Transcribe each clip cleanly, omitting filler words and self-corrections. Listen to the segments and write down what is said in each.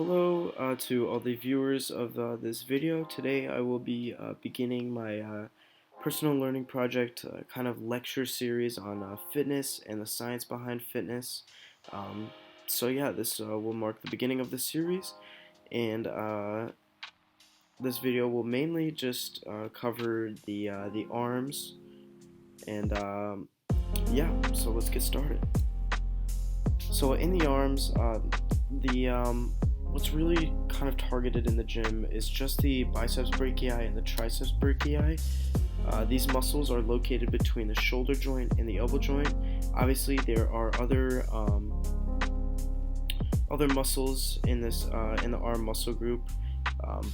Hello to all the viewers of this video. Today I will be beginning my personal learning project kind of lecture series on fitness and the science behind fitness. Um, so yeah, this will mark the beginning of the series, and this video will mainly just cover the arms, and yeah, so let's get started. So in the arms, the what's really kind of targeted in the gym is just the biceps brachii and the triceps brachii. These muscles are located between the shoulder joint and the elbow joint. Obviously, there are other muscles in this in the arm muscle group,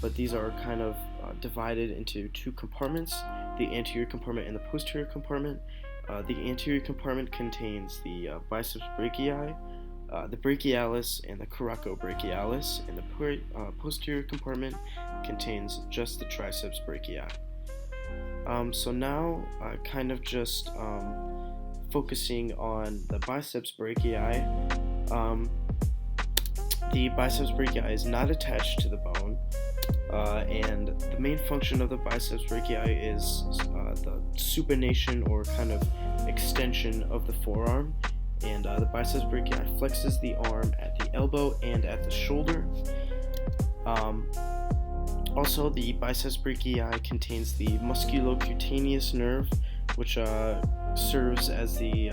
but these are kind of divided into two compartments: the anterior compartment and the posterior compartment. The anterior compartment contains the biceps brachii, the brachialis, and the coracobrachialis, and the posterior compartment contains just the triceps brachii. So now, kind of just focusing on the biceps brachii. The biceps brachii is not attached to the bone, and the main function of the biceps brachii is the supination or kind of extension of the forearm. And the biceps brachii flexes the arm at the elbow and at the shoulder. Also, the biceps brachii contains the musculocutaneous nerve, which serves as the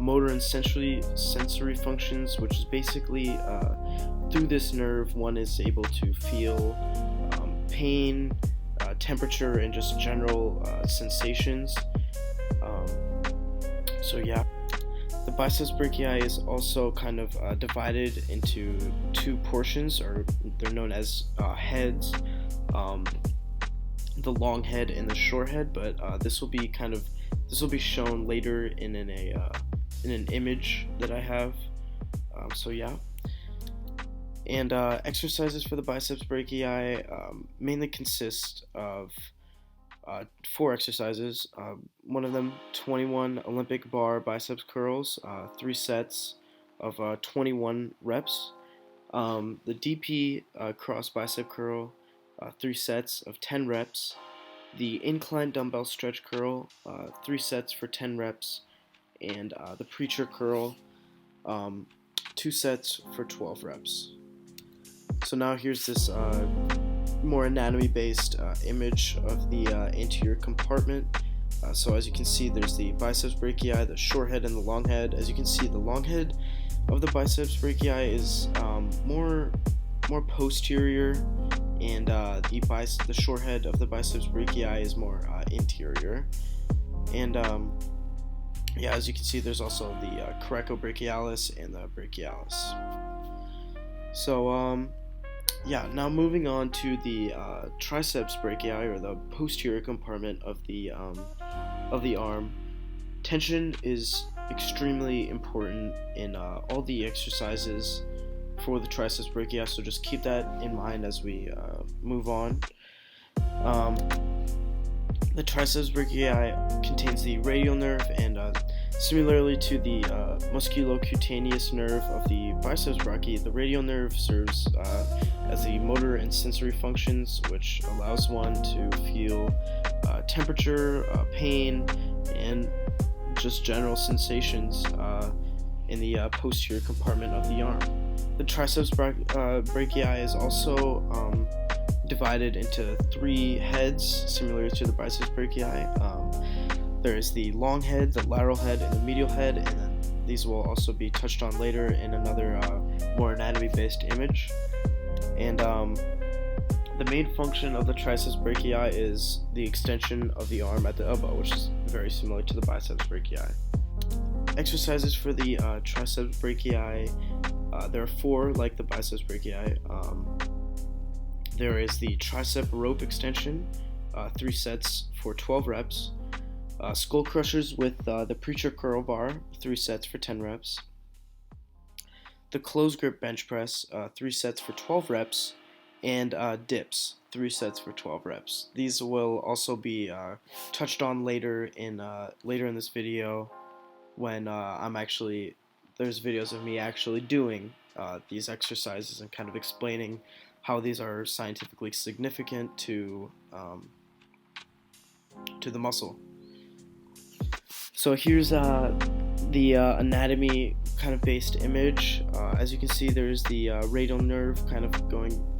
motor and sensory functions, which is basically through this nerve one is able to feel pain, temperature, and just general sensations. So yeah. The biceps brachii is also kind of divided into two portions, or they're known as heads, the long head and the short head. But this will be shown later in an image that I have. So yeah. And exercises for the biceps brachii mainly consist of 4 exercises. One of them, 21 Olympic bar biceps curls, 3 sets of 21 reps. The DP cross bicep curl, 3 sets of 10 reps. The incline dumbbell stretch curl, 3 sets for 10 reps. And the preacher curl, 2 sets for 12 reps. So now here's this more anatomy-based image of the anterior compartment. So as you can see, there's the biceps brachii, the short head, and the long head. As you can see, the long head of the biceps brachii is more posterior, and the short head of the biceps brachii is more interior. And yeah, as you can see, there's also the coracobrachialis and the brachialis. So yeah, now moving on to the triceps brachii, or the posterior compartment of the arm. Tension is extremely important in all the exercises for the triceps brachii, so just keep that in mind as we move on. The triceps brachii contains the radial nerve, and similarly to the musculocutaneous nerve of the biceps brachii, the radial nerve serves as the motor and sensory functions, which allows one to feel temperature, pain, and just general sensations in the posterior compartment of the arm. The triceps brachii is also divided into 3 heads, similar to the biceps brachii. There is the long head, the lateral head, and the medial head, and then these will also be touched on later in another more anatomy-based image. And the main function of the triceps brachii is the extension of the arm at the elbow, which is very similar to the biceps brachii. Exercises for the triceps brachii, there are 4 like the biceps brachii. There is the tricep rope extension, 3 sets for 12 reps. Skull crushers with the preacher curl bar, 3 sets for 10 reps. The close grip bench press, 3 sets for 12 reps. And dips, 3 sets for 12 reps. These will also be touched on later in this video when there's videos of me actually doing these exercises and kind of explaining how these are scientifically significant to the muscle. So here's the anatomy kind of based image. As you can see, there's the radial nerve kind of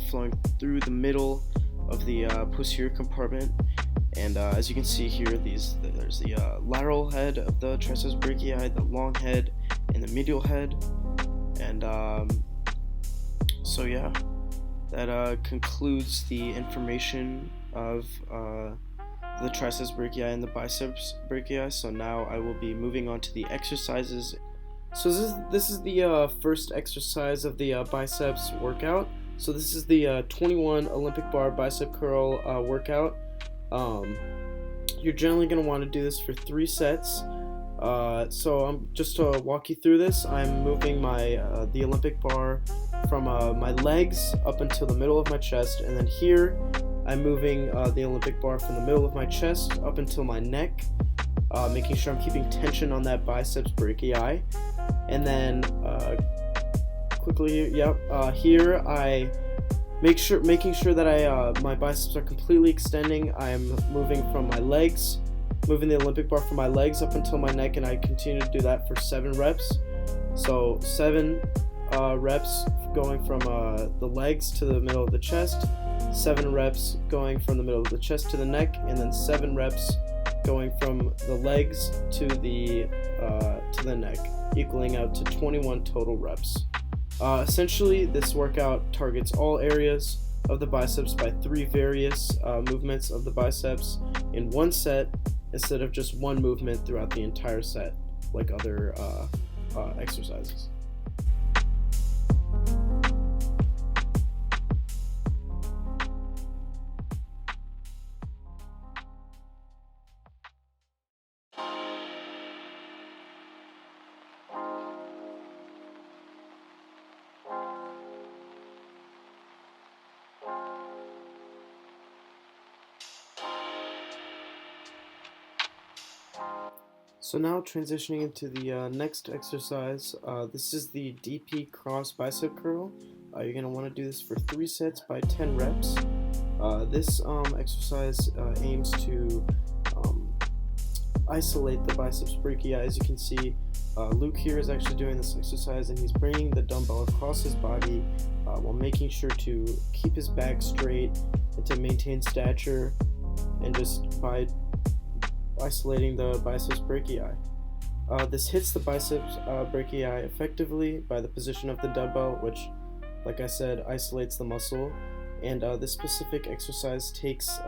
flowing through the middle of the posterior compartment, and as you can see here, there's the lateral head of the triceps brachii, the long head, and the medial head, and so yeah, that concludes the information of the triceps brachii and the biceps brachii. So now I will be moving on to the exercises. So this is the first exercise of the biceps workout. So this is the 21 Olympic bar bicep curl workout. You're generally going to want to do this for 3 sets. So I'm just to walk you through this. I'm moving the Olympic bar from my legs up until the middle of my chest, and then here I'm moving the Olympic bar from the middle of my chest up until my neck, making sure I'm keeping tension on that biceps brachii. And then here I making sure that my biceps are completely extending. I'm moving from my legs, moving the Olympic bar from my legs up until my neck, and I continue to do that for 7 reps. So 7 reps going from the legs to the middle of the chest, 7 reps going from the middle of the chest to the neck, and then 7 reps going from the legs to the neck, equaling out to 21 total reps. Essentially, this workout targets all areas of the biceps by 3 various movements of the biceps in one set, instead of just one movement throughout the entire set, like other exercises. So now transitioning into the next exercise, this is the DP cross bicep curl. You're going to want to do this for 3 sets by 10 reps. This exercise aims to isolate the biceps brachii. As you can see, Luke here is actually doing this exercise, and he's bringing the dumbbell across his body while making sure to keep his back straight and to maintain stature, and just by isolating the biceps brachii. This hits the biceps brachii effectively by the position of the dumbbell, which, like I said, isolates the muscle. And this specific exercise takes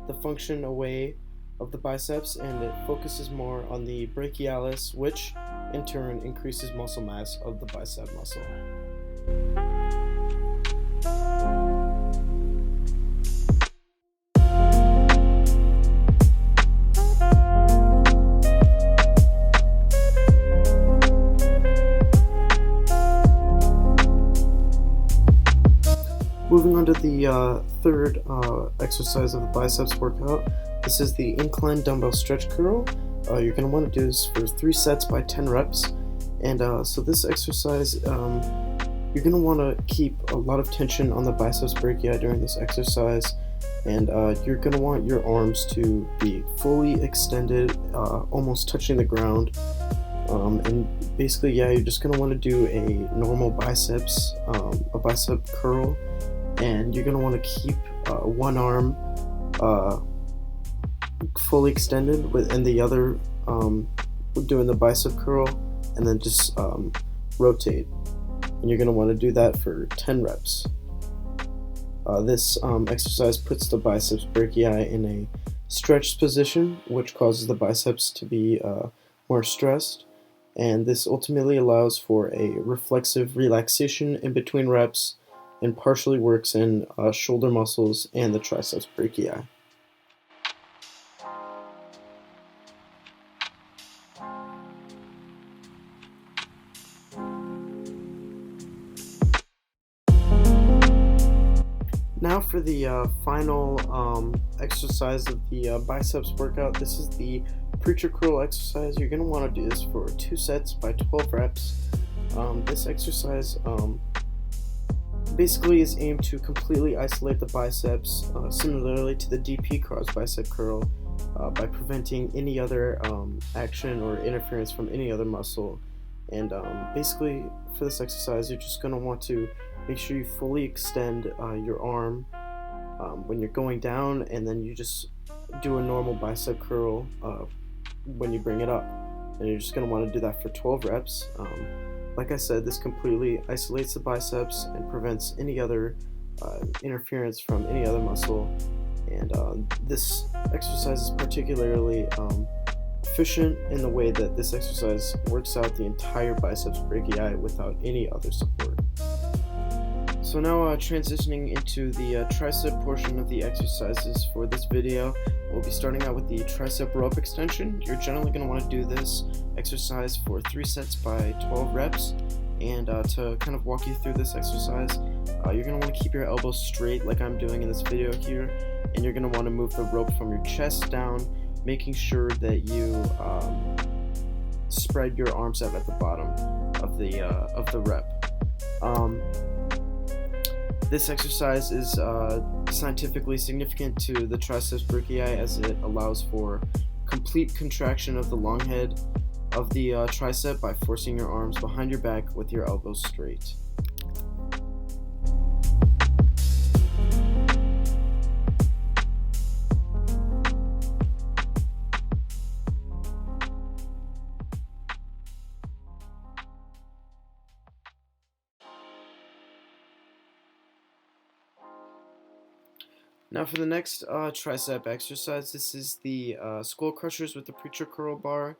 the function away of the biceps, and it focuses more on the brachialis, which in turn increases muscle mass of the bicep muscle. Moving on to the third exercise of the biceps workout. This is the incline dumbbell stretch curl. You're going to want to do this for 3 sets by 10 reps. And so this exercise, you're going to want to keep a lot of tension on the biceps brachii during this exercise. And you're going to want your arms to be fully extended, almost touching the ground. And basically, yeah, you're just going to want to do a normal a bicep curl. And you're going to want to keep one arm fully extended and the other doing the bicep curl, and then just rotate. And you're going to want to do that for 10 reps. This exercise puts the biceps brachii in a stretched position, which causes the biceps to be more stressed. And this ultimately allows for a reflexive relaxation in between reps, and partially works in shoulder muscles and the triceps brachii. Now for the final exercise of the biceps workout. This is the preacher curl exercise. You're going to want to do this for 2 sets by 12 reps. This exercise basically is aimed to completely isolate the biceps, similarly to the DP cross bicep curl, by preventing any other action or interference from any other muscle. And basically, for this exercise, you're just going to want to make sure you fully extend your arm when you're going down, and then you just do a normal bicep curl when you bring it up. And you're just going to want to do that for 12 reps. Like I said, this completely isolates the biceps and prevents any other interference from any other muscle. And this exercise is particularly efficient in the way that this exercise works out the entire biceps brachii without any other support. So now transitioning into the tricep portion of the exercises for this video, we'll be starting out with the tricep rope extension. You're generally going to want to do this exercise for 3 sets by 12 reps. And to kind of walk you through this exercise, you're going to want to keep your elbows straight like I'm doing in this video here, and you're going to want to move the rope from your chest down, making sure that you spread your arms out at the bottom of the rep. This exercise is scientifically significant to the triceps brachii as it allows for complete contraction of the long head of the tricep by forcing your arms behind your back with your elbows straight. Now for the next tricep exercise, this is the skull crushers with the preacher curl bar.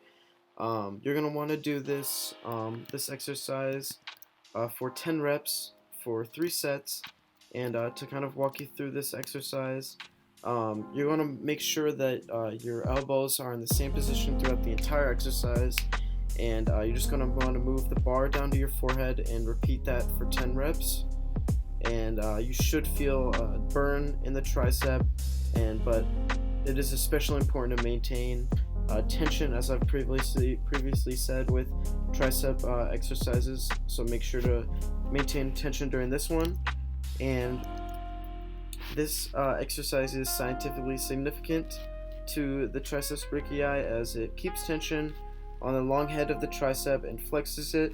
You're going to want to do this exercise for 10 reps for 3 sets. And to kind of walk you through this exercise, you're going to make sure that your elbows are in the same position throughout the entire exercise. And you're just going to want to move the bar down to your forehead and repeat that for 10 reps. And you should feel a burn in the tricep, but it is especially important to maintain tension, as I've previously said with tricep exercises. So make sure to maintain tension during this one. And this exercise is scientifically significant to the triceps brachii as it keeps tension on the long head of the tricep and flexes it.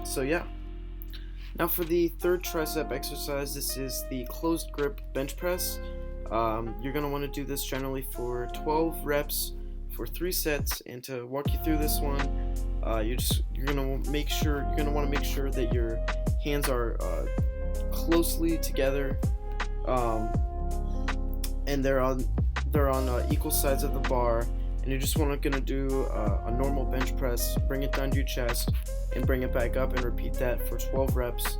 So yeah. Now for the third tricep exercise, this is the closed grip bench press. You're going to want to do this generally for 12 reps for 3 sets. And to walk you through this one, you're going to want to make sure that your hands are closely together, and they're on equal sides of the bar. And you're just going to do a normal bench press, bring it down to your chest, and bring it back up, and repeat that for 12 reps.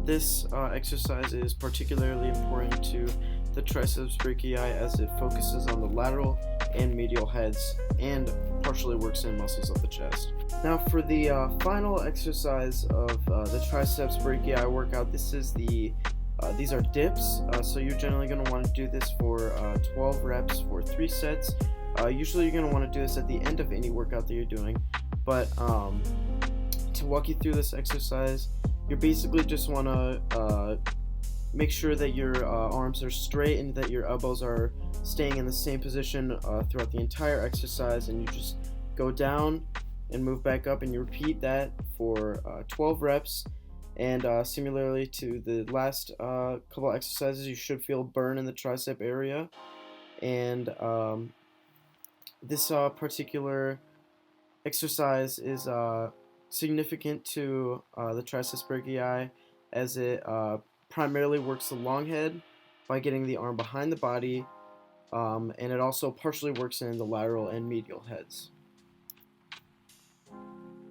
This exercise is particularly important to the triceps brachii as it focuses on the lateral and medial heads and partially works in muscles of the chest. Now for the final exercise of the triceps brachii workout, this is these are dips. So you're generally going to want to do this for 12 reps for 3 sets. Usually you're going to want to do this at the end of any workout that you're doing, but to walk you through this exercise, you basically just want to make sure that your arms are straight and that your elbows are staying in the same position throughout the entire exercise, and you just go down and move back up, and you repeat that for 12 reps. And similarly to the last couple exercises, you should feel burn in the tricep area. And this particular exercise is significant to the triceps brachii as it primarily works the long head by getting the arm behind the body, and it also partially works in the lateral and medial heads.